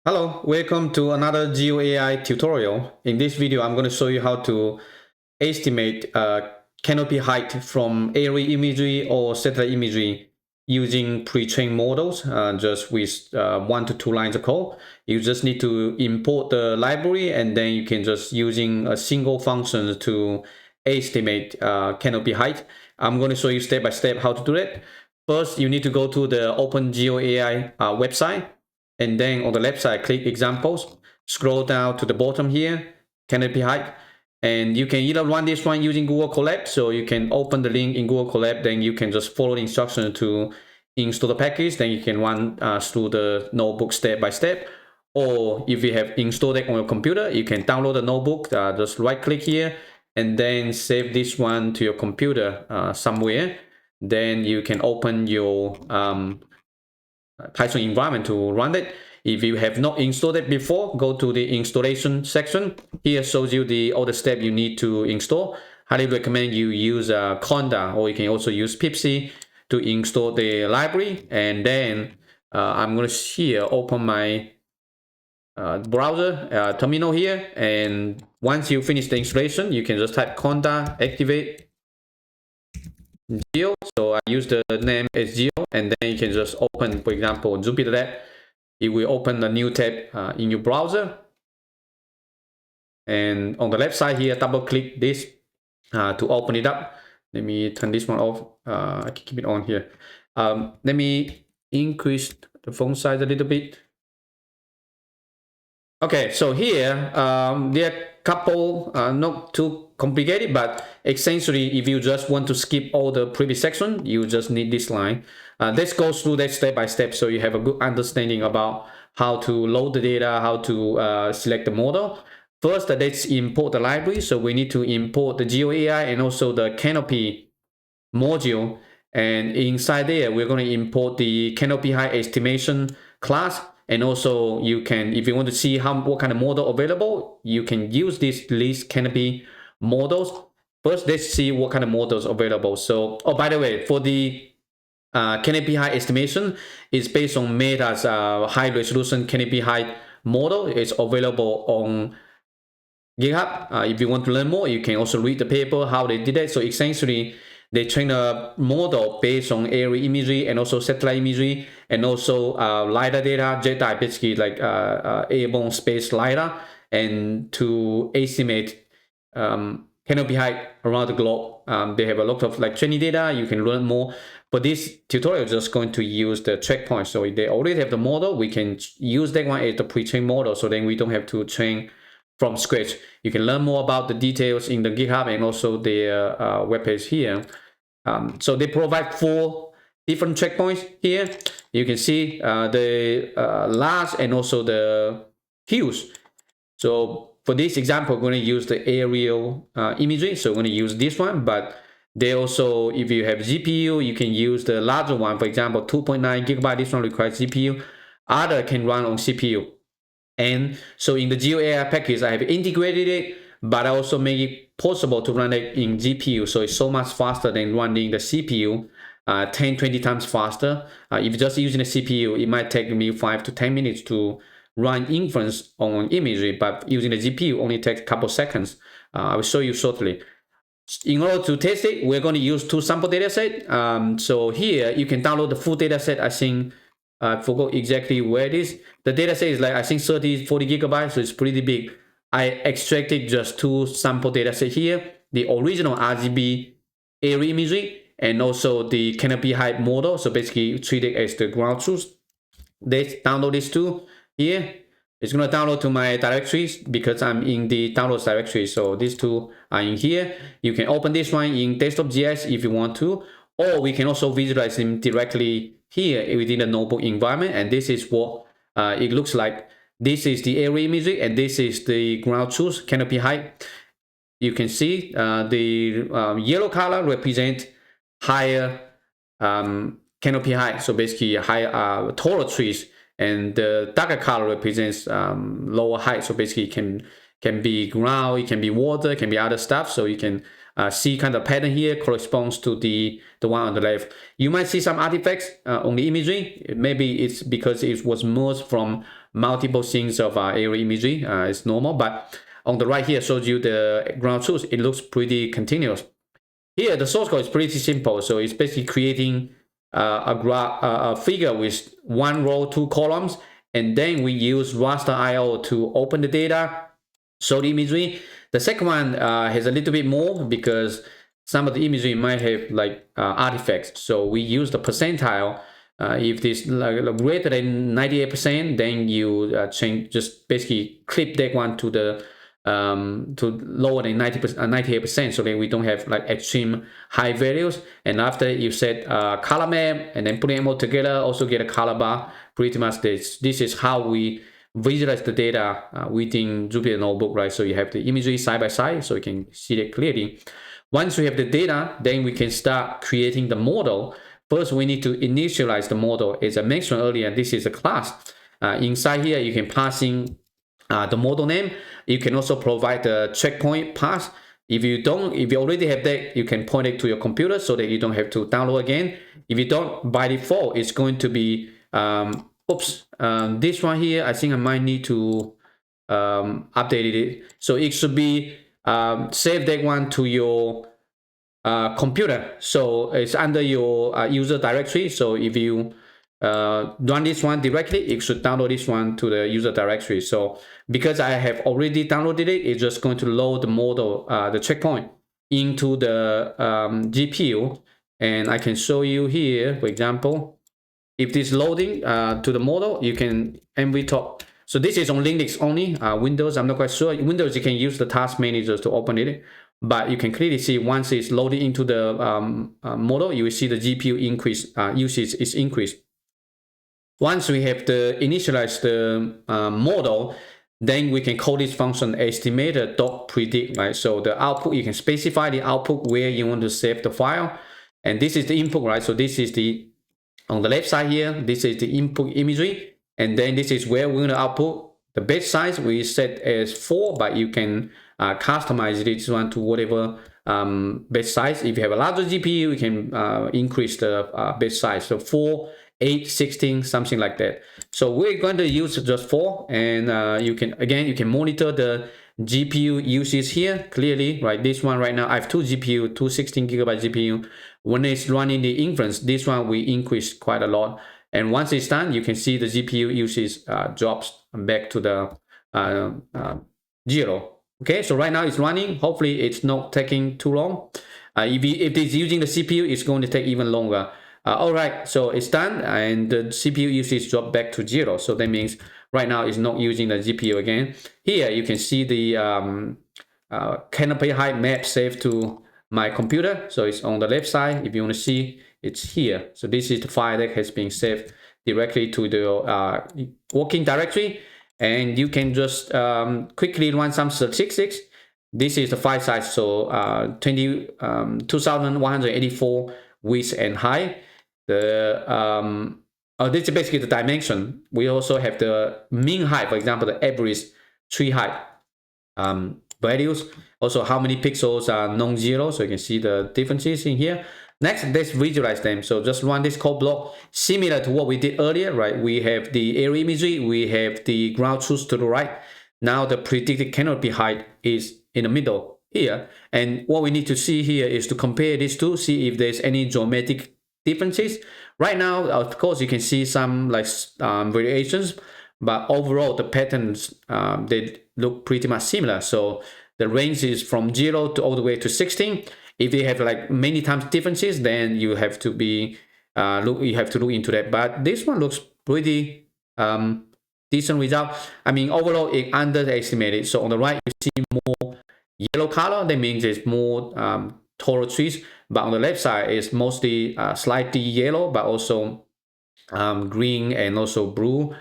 Hello, welcome to another GeoAI tutorial. In this video, I'm going to show you how to estimate canopy height from aerial imagery or satellite imagery using pre-trained models, just with 1 to 2 lines of code. You just need to import the library, and then you can just using a single function to estimate canopy height. I'm going to show you step by step how to do it. First, you need to go to the Open GeoAI website. And then on the left side, click examples, scroll down to the bottom here, canopy height. And you can either run this one using Google Colab. So you can open the link in Google Colab, then you can just follow the instructions to install the package. Then you can run through the notebook step by step. Or if you have installed it on your computer, you can download the notebook, just right click here, and then save this one to your computer somewhere. Then you can open your Python environment to run it. If you have not installed it before, go to the installation section. Here shows you all the steps you need to install. Highly recommend you use Conda, or you can also use Pipsy to install the library. And then I'm going to here open my browser terminal here. And once you finish the installation, you can just type Conda activate Geo. So I use the name as Geo, and then you can just open, for example, Jupyter Lab. It will open a new tab in your browser. And on the left side here, double click this to open it up. Let me turn this one off. I can keep it on here. Let me increase the font size a little bit. Okay, so here there are a couple, not too complicated, but essentially if you just want to skip all the previous section, you just need this line. Let's go through that step by step so you have a good understanding about how to load the data, how to select the model. First, let's import the library. So we need to import the GeoAI and also the Canopy module. And inside there, we're going to import the canopy height estimation class. And also you can, if you want to see what kind of model available, you can use this list canopy models. First, let's see what kind of models available. So, oh, by the way, for the canopy height estimation, is based on Meta's high resolution canopy height model. It's available on GitHub. If you want to learn more, you can also read the paper, how they did it. So essentially, they train a model based on aerial imagery and also satellite imagery, and also LiDAR data, JEDI, basically like airborne space LiDAR, and to estimate canopy height around the globe. They have a lot of like training data. You can learn more. But this tutorial is just going to use the checkpoint. So they already have the model. We can use that one as the pre-trained model. So then we don't have to train from scratch. You can learn more about the details in the GitHub and also their webpage here. So they provide 4 different checkpoints here. You can see the large and also the huge. So for this example, we're going to use the aerial imagery. So we're going to use this one, but they also, if you have GPU, you can use the larger one. For example, 2.9 gigabyte, this one requires GPU. Other can run on CPU. And so in the GeoAI package, I have integrated it, but I also make it possible to run it in GPU. So it's so much faster than running the CPU, 10, 20 times faster. If you're just using the CPU, it might take me 5 to 10 minutes to run inference on imagery, but using the GPU only takes a couple seconds. I will show you shortly. In order to test it, we're going to use 2 sample dataset. So here you can download the full dataset. I think I forgot exactly where it is. The dataset is like, I think 30, 40 gigabytes, so it's pretty big. I extracted just 2 sample dataset here, the original RGB aerial imagery and also the canopy height model. So basically treat it as the ground truth. Let's download these 2 here. It's going to download to my directories because I'm in the downloads directory. So these 2 are in here. You can open this one in desktop.js if you want to, or we can also visualize them directly here within the notebook environment. And this is what it looks like. This is the aerial imagery, and this is the ground truth canopy height. You can see the yellow color represents higher canopy height, so basically higher taller trees, and the darker color represents lower height, so basically can be ground, it can be water, it can be other stuff. So you can see kind of pattern here corresponds to the one on the left. You might see some artifacts on the imagery. Maybe it's because it was merged from multiple scenes of area imagery. It's normal, but on the right here shows you the ground truth. It looks pretty continuous. Here, the source code is pretty simple. So it's basically creating a figure with 1 row, 2 columns, and then we use raster IO to open the data, show the imagery. The second one has a little bit more because some of the imagery might have like artifacts. So we use the percentile. If this greater than 98%, then you change, just basically clip that one to the to lower than 98%, so that we don't have like extreme high values. And after you set color map and then putting them all together, also get a color bar. Pretty much this is how we visualize the data within Jupyter Notebook, right? So you have the imagery side by side, so you can see it clearly. Once we have the data, then we can start creating the model. First, we need to initialize the model. As I mentioned earlier, this is a class. Inside here, you can pass in the model name. You can also provide the checkpoint path. If you already have that, you can point it to your computer so that you don't have to download again. If you don't, by default, it's going to be, this one here, I think I might need to update it. So it should be, save that one to your computer. So it's under your user directory. So if you run this one directly, it should download this one to the user directory. So because I have already downloaded it, it's just going to load the model, the checkpoint into the GPU. And I can show you here, for example, if this loading to the model, you can MV-top. So this is on Linux only. Windows, I'm not quite sure. Windows, you can use the task manager to open it. But you can clearly see once it's loaded into the model, you will see the GPU usage is increased. Once we have initialized the model, then we can call this function estimator.predict, right? So the output, you can specify the output where you want to save the file. And this is the input, right? So this is on the left side here, this is the input imagery. And then this is where we're going to output. The batch size we set as 4, but you can customize this one to whatever batch size. If you have a larger GPU, you can increase the batch size. So 4, 8, 16, something like that. So we're going to use just 4, and you can monitor the GPU usage here clearly, right? This one right now, I have 2 GPU, 2 16GB GPU. When it's running the inference, this one we increase quite a lot. And once it's done, you can see the GPU usage drops back to the 0. Okay, so right now it's running. Hopefully it's not taking too long. If it's using the CPU, it's going to take even longer. All right, so it's done, and the CPU usage dropped back to 0. So that means right now it's not using the GPU again. Here you can see the Canopy height map saved to my computer. So it's on the left side. If you want to see, it's here. So this is the file that has been saved directly to the working directory, and you can just quickly run some statistics. This is the file size, so 2184 width and height. This is basically the dimension. We also have the mean height, for example, the average tree height values. Also, how many pixels are non-zero, so you can see the differences in here. Next, let's visualize them. So just run this code block similar to what we did earlier, right? We have the area imagery, we have the ground truth to the right. Now the predicted canopy height is in the middle here. And what we need to see here is to compare these two, see if there's any geometric differences. Right now, of course, you can see some like variations, but overall the patterns, they look pretty much similar. So the range is from 0 to all the way to 16. If you have like many times differences, then you have to be look into that. But this one looks pretty decent result. I mean, overall it underestimated. So on the right you see more yellow color. That means it's more taller trees. But on the left side it's mostly slightly yellow, but also green and also blue.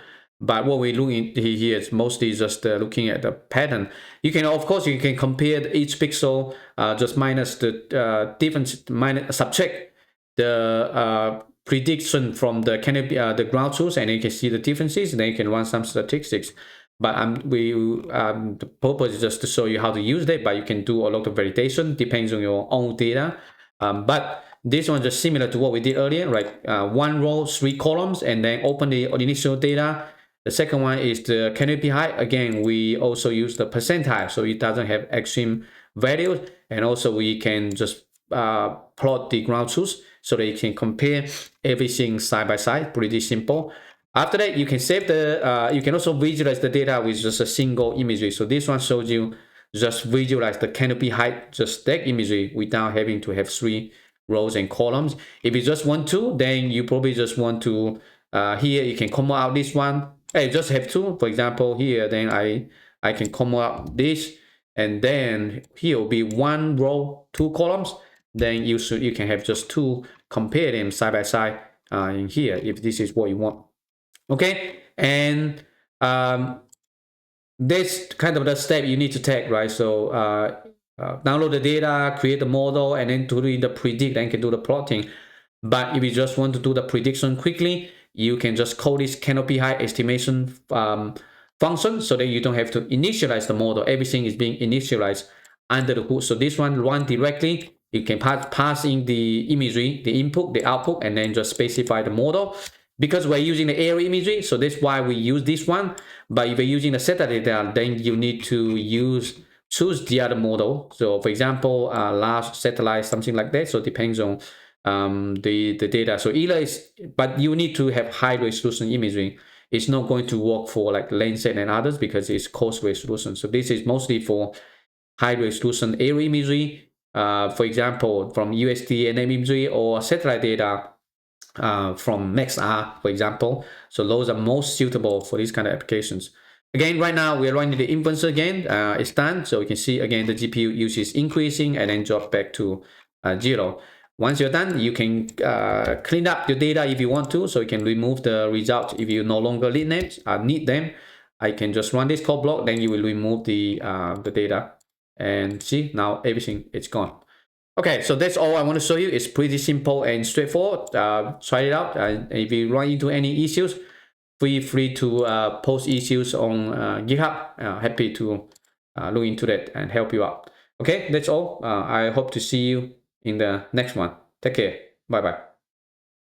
But what we're looking here is mostly just looking at the pattern. You can, of course, you can compare each pixel, just minus the difference, subtract the prediction from the canopy, the ground truth, and you can see the differences. And then you can run some statistics. but the purpose is just to show you how to use that, but you can do a lot of validation, depends on your own data. But this one just similar to what we did earlier, right? One row, 3 columns, and then open the initial data. The second one is the canopy height. Again, we also use the percentile, so it doesn't have extreme values. And also we can just plot the ground truth so that you can compare everything side by side. Pretty simple. After that, you can save the, you can also visualize the data with just a single imagery. So this one shows you just visualize the canopy height, just stack imagery without having to have 3 rows and columns. If you just want to, then you probably just want to, here you can comment out this one. I just have 2, for example, here, then I can comment out this, and then here will be 1 row, 2 columns. Then you can have just 2, compare them side by side in here if this is what you want. Okay, and this kind of the step you need to take, right? So download the data, create the model, and then do the predict, and can do the plotting. But if you just want to do the prediction quickly, you can just call this canopy height estimation function, so that you don't have to initialize the model. Everything is being initialized under the hood. So this one run directly. You can pass in the imagery, the input, the output, and then just specify the model. Because we're using the aerial imagery, so that's why we use this one. But if you're using the satellite data, then you need to choose the other model. So for example, large satellite, something like that. So it depends on the data. So either is, but you need to have high resolution imagery. It's not going to work for like Landsat and others because it's coarse resolution. So this is mostly for high resolution aerial imagery. For example, from USD and imagery or satellite data. From MaxR, for example. So those are most suitable for these kind of applications. Again, right now we're running the inference again. It's done. So you can see again the GPU usage is and then drop back to 0. Once you're done, you can clean up your data if you want to. So you can remove the results if you no longer need them. I can just run this code block, then you will remove the data. And see, now everything is gone. Okay, so that's all I want to show you. It's pretty simple and straightforward. Try it out. If you run into any issues, feel free to post issues on GitHub. Happy to look into that and help you out. Okay, that's all. I hope to see you in the next one. Take care. Bye-bye.